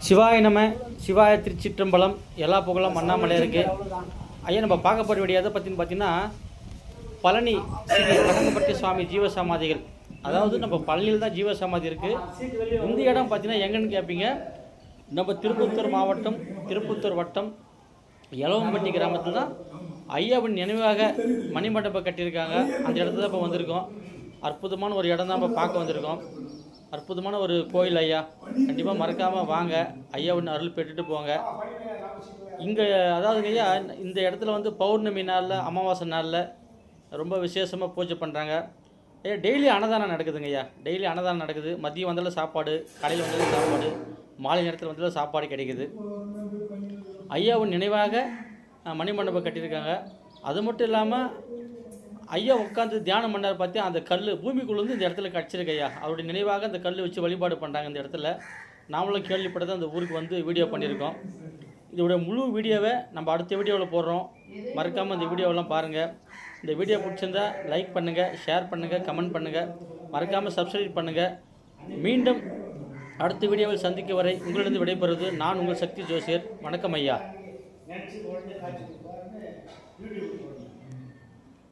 சிவாய நம சிவாய திருச்சிற்றம்பலம் எல்லா புகழும் அண்ணாமலையாருக்கு. ஐயா, நம்ம பார்க்க போகிற வீடியோ எதை பற்றின்னு பார்த்தீங்கன்னா, பழனி ஸ்ரீ கனகம்பட்டி சுவாமி ஜீவசமாதிகள். அதாவது நம்ம பழனியில் தான் ஜீவசமாதி இருக்குது. இந்த இடம் பார்த்தீங்கன்னா எங்கன்னு கேட்பீங்க, நம்ம திருப்பத்தூர் மாவட்டம் திருப்பத்தூர் வட்டம் எலவம்பட்டி கிராமத்தில் தான் ஐயாவின் நினைவாக மணிமண்டபம் கட்டியிருக்காங்க. அந்த இடத்துல தான் இப்போ வந்திருக்கோம். அற்புதமான ஒரு இடம் தான் நம்ம பார்க்க வந்திருக்கோம். அற்புதமான ஒரு கோயில் ஐயா, கண்டிப்பாக மறக்காமல் வாங்க, ஐயாவின் அருள் பெற்றுட்டு போங்க. இங்கே அதாவது ஐயா, இந்த இடத்துல வந்து பௌர்ணமி நாளில் அமாவாசை நாளில் ரொம்ப விசேஷமாக பூஜை பண்ணுறாங்க. ஐயா, டெய்லி அன்னதானம் நடக்குதுங்க ஐயா, டெய்லி அன்னதானம் நடக்குது. மதியம் வந்தாலும் சாப்பாடு, கடையில் வந்தாலும் சாப்பாடு, மாலை நேரத்தில் வந்தாலும் சாப்பாடு கிடைக்குது. ஐயாவின் நினைவாக மணிமண்டபம் கட்டியிருக்காங்க. அது மட்டும் இல்லாமல் ஐயா உட்காந்து தியானம் பண்ணார் பார்த்தியா, அந்த கல் பூமிக்குள்ளேருந்து இந்த இடத்துல கிடச்சிருக்கு ஐயா. அவருடைய நினைவாக அந்த கல் வச்சு வழிபாடு பண்ணுறாங்க இந்த இடத்துல. நாமளும் கேள்விப்பட்டு அந்த ஊருக்கு வந்து வீடியோ பண்ணியிருக்கோம். இதோடைய முழு வீடியோவை நம்ம அடுத்த வீடியோவில் போடுறோம். மறக்காமல் இந்த வீடியோவெல்லாம் பாருங்கள். இந்த வீடியோ பிடிச்சிருந்தா லைக் பண்ணுங்கள், ஷேர் பண்ணுங்கள், கமெண்ட் பண்ணுங்கள், மறக்காமல் சப்ஸ்கிரைப் பண்ணுங்கள். மீண்டும் அடுத்த வீடியோவில் சந்திக்க வரை உங்களிடம் விடைபெறுவது நான் உங்கள் சக்தி ஜோசியர். வணக்கம் ஐயா.